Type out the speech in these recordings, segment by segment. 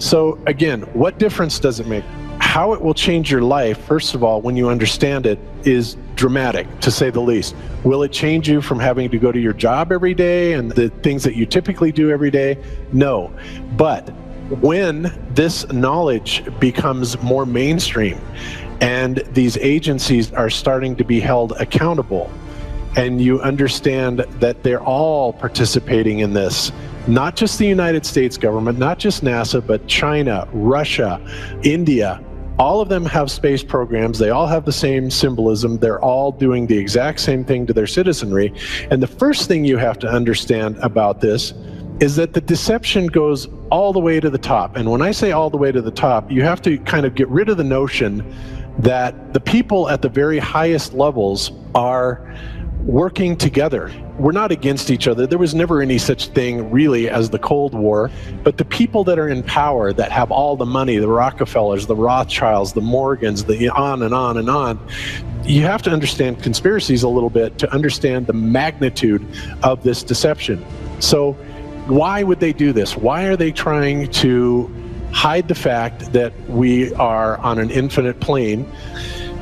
So again, what difference does it make? How it will change your life, first of all, when you understand it, is dramatic, to say the least. Will it change you from having to go to your job every day and the things that you typically do every day? No. But when this knowledge becomes more mainstream and these agencies are starting to be held accountable, and you understand that they're all participating in this, not just the United States government, not just NASA, but China, Russia, India, all of them have space programs. They all have the same symbolism. They're all doing the exact same thing to their citizenry. And the first thing you have to understand about this is that the deception goes all the way to the top. And when I say all the way to the top, you have to kind of get rid of the notion that the people at the very highest levels are working together. We're not against each other. There was never any such thing really as the Cold War, but the people that are in power, that have all the money, the Rockefellers, the Rothschilds, the Morgans, the on and on and on, you have to understand conspiracies a little bit to understand the magnitude of this deception. So why would they do this? Why are they trying to hide the fact that we are on an infinite plane?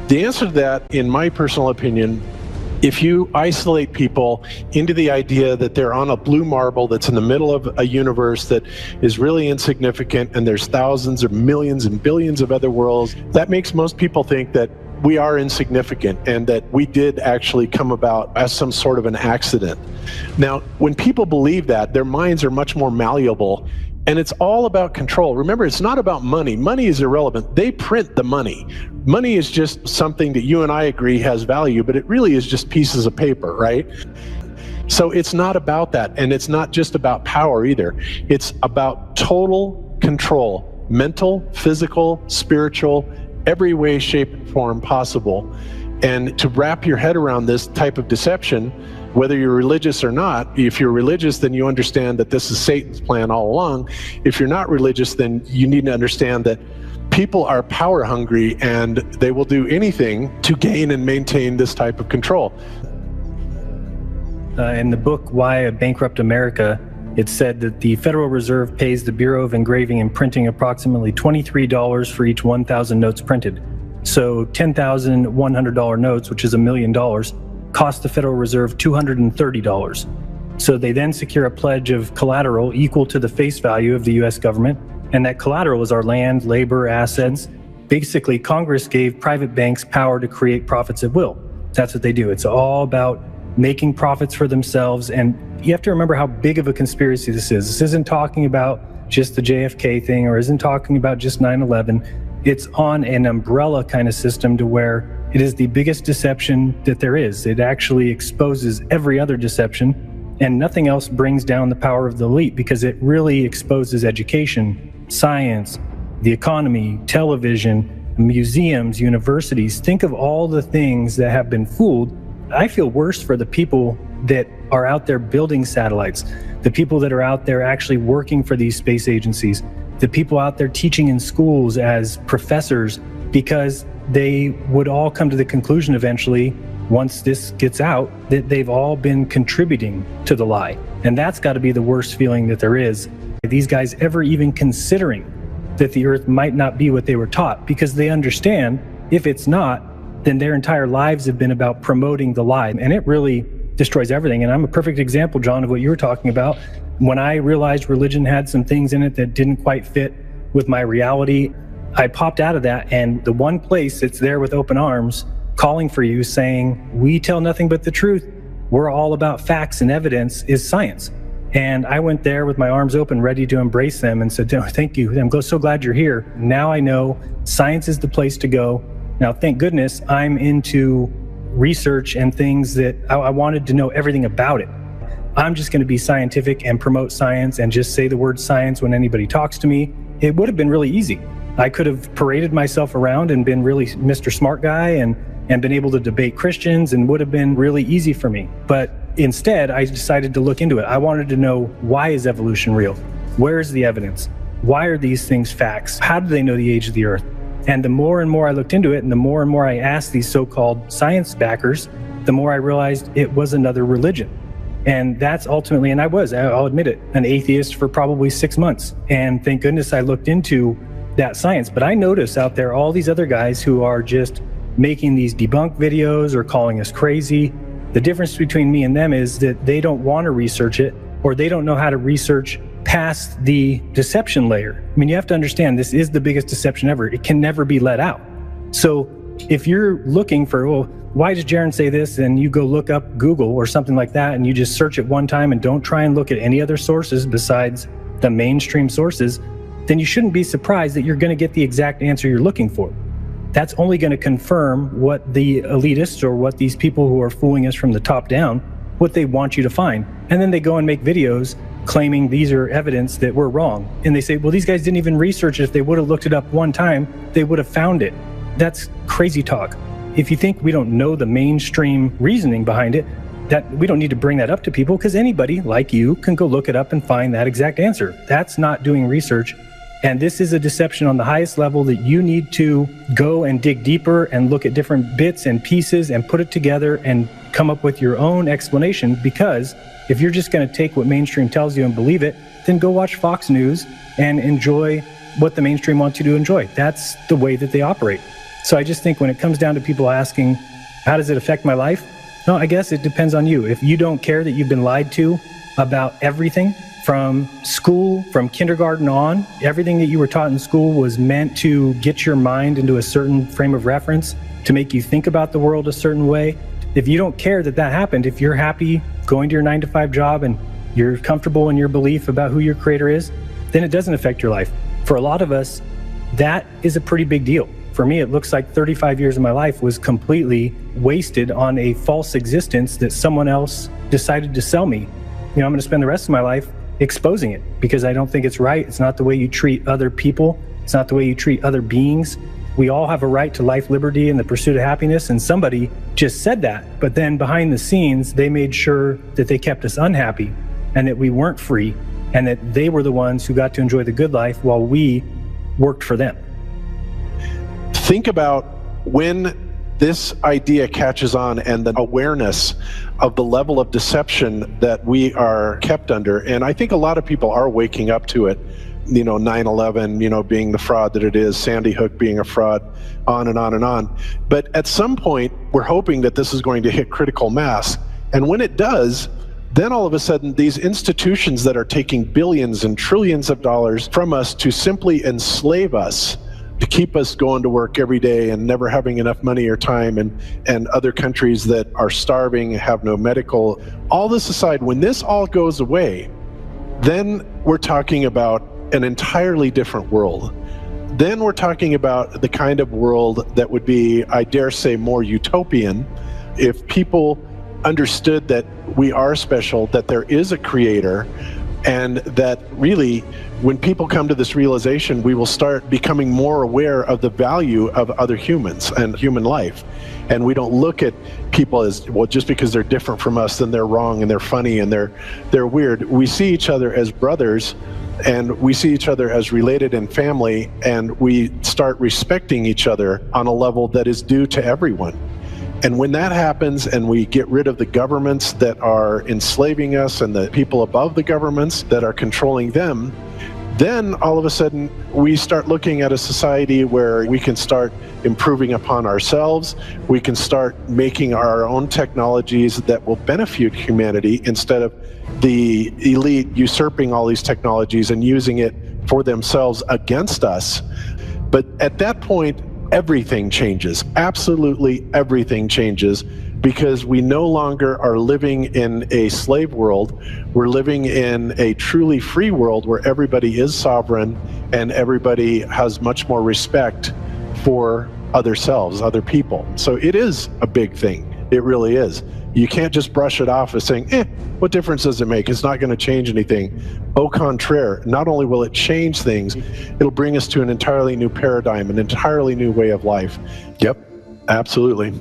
The answer to that, in my personal opinion, if you isolate people into the idea that they're on a blue marble that's in the middle of a universe that is really insignificant and there's thousands or millions and billions of other worlds, that makes most people think that we are insignificant and that we did actually come about as some sort of an accident. Now, when people believe that, their minds are much more malleable. And it's all about control. Remember, it's not about money. Money is irrelevant. They print the money. Money is just something that you and I agree has value, but it really is just pieces of paper, right? So it's not about that. And it's not just about power either. It's about total control, mental, physical, spiritual, every way, shape, and form possible. And to wrap your head around this type of deception, whether you're religious or not, if you're religious, then you understand that this is Satan's plan all along. If you're not religious, then you need to understand that people are power hungry and they will do anything to gain and maintain this type of control. In the book, Why a Bankrupt America, it said that the Federal Reserve pays the Bureau of Engraving and Printing approximately $23 for each 1,000 notes printed. So 10,000 $100 notes, which is $1 million, cost the Federal Reserve $230. So they then secure a pledge of collateral equal to the face value of the US government, and that collateral is our land, labor, assets. Basically, Congress gave private banks power to create profits at will. That's what they do. It's all about making profits for themselves, and you have to remember how big of a conspiracy this is. This isn't talking about just the JFK thing or isn't talking about just 9/11. It's on an umbrella kind of system to where it is the biggest deception that there is. It actually exposes every other deception, and nothing else brings down the power of the elite because it really exposes education, science, the economy, television, museums, universities. Think of all the things that have been fooled. I feel worse for the people that are out there building satellites, the people that are out there actually working for these space agencies, the people out there teaching in schools as professors, because they would all come to the conclusion eventually, once this gets out, that they've all been contributing to the lie. And that's got to be the worst feeling that there is. These guys ever even considering that the earth might not be what they were taught, because they understand if it's not, then their entire lives have been about promoting the lie. And it really destroys everything. And I'm a perfect example, John, of what you were talking about. When I realized religion had some things in it that didn't quite fit with my reality, I popped out of that, and the one place that's there with open arms, calling for you, saying, we tell nothing but the truth, we're all about facts and evidence, is science. And I went there with my arms open, ready to embrace them, and said, thank you, I'm so glad you're here. Now I know science is the place to go. Now, thank goodness I'm into research and things that I wanted to know everything about it. I'm just going to be scientific and promote science and just say the word science when anybody talks to me. It would have been really easy. I could have paraded myself around and been really Mr. Smart Guy and been able to debate Christians, and would have been really easy for me. But instead, I decided to look into it. I wanted to know, why is evolution real? Where is the evidence? Why are these things facts? How do they know the age of the earth? And the more and more I looked into it, and the more I asked these so-called science backers, the more I realized it was another religion. And that's ultimately, and I'll admit it, an atheist for probably 6 months. And thank goodness I looked into that science. But I notice out there all these other guys who are just making these debunk videos or calling us crazy. The difference between me and them is that they don't want to research it, or they don't know how to research past the deception layer. I mean, you have to understand, this is the biggest deception ever. It can never be let out. So if you're looking for, well, why does Jaron say this? And you go look up Google or something like that, and you just search it one time and don't try and look at any other sources besides the mainstream sources, then you shouldn't be surprised that you're going to get the exact answer you're looking for. That's only going to confirm what the elitists or what these people who are fooling us from the top down, what they want you to find. And then they go and make videos claiming these are evidence that we're wrong. And they say, well, these guys didn't even research it. If they would have looked it up one time, they would have found it. That's crazy talk. If you think we don't know the mainstream reasoning behind it, that we don't need to bring that up to people, because anybody like you can go look it up and find that exact answer. That's not doing research. And this is a deception on the highest level that you need to go and dig deeper and look at different bits and pieces and put it together and come up with your own explanation. Because if you're just going to take what mainstream tells you and believe it, then go watch Fox News and enjoy what the mainstream wants you to enjoy. That's the way that they operate. So I just think when it comes down to people asking, how does it affect my life? No, I guess it depends on you. If you don't care that you've been lied to about everything from school, from kindergarten on, everything that you were taught in school was meant to get your mind into a certain frame of reference, to make you think about the world a certain way. If you don't care that that happened, if you're happy going to your 9-to-5 job and you're comfortable in your belief about who your creator is, then it doesn't affect your life. For a lot of us, that is a pretty big deal. For me, it looks like 35 years of my life was completely wasted on a false existence that someone else decided to sell me. You know, I'm going to spend the rest of my life exposing it because I don't think it's right. It's not the way you treat other people. It's not the way you treat other beings. We all have a right to life, liberty, and the pursuit of happiness. And somebody just said that, but then behind the scenes, they made sure that they kept us unhappy and that we weren't free and that they were the ones who got to enjoy the good life while we worked for them. Think about when this idea catches on and the awareness of the level of deception that we are kept under. And I think a lot of people are waking up to it. You know, 9/11, you know, being the fraud that it is, Sandy Hook being a fraud, on and on and on. But at some point, we're hoping that this is going to hit critical mass. And when it does, then all of a sudden, these institutions that are taking billions and trillions of dollars from us to simply enslave us, to keep us going to work every day and never having enough money or time, and other countries that are starving, have no medical. All this aside, when this all goes away, then we're talking about an entirely different world. Then we're talking about the kind of world that would be, I dare say, more utopian if people understood that we are special, that there is a creator, and that really, when people come to this realization, we will start becoming more aware of the value of other humans and human life. And we don't look at people as, well, just because they're different from us, then they're wrong and they're funny and they're weird. We see each other as brothers, and we see each other as related in family, and we start respecting each other on a level that is due to everyone. And when that happens and we get rid of the governments that are enslaving us and the people above the governments that are controlling them, then all of a sudden we start looking at a society where we can start improving upon ourselves. We can start making our own technologies that will benefit humanity instead of the elite usurping all these technologies and using it for themselves against us. But at that point, everything changes. Absolutely everything changes, because we no longer are living in a slave world. We're living in a truly free world where everybody is sovereign and everybody has much more respect for other selves, other people. So it is a big thing. It really is. You can't just brush it off as saying, what difference does it make? It's not going to change anything. Au contraire, not only will it change things, it'll bring us to an entirely new paradigm, an entirely new way of life. Yep, absolutely.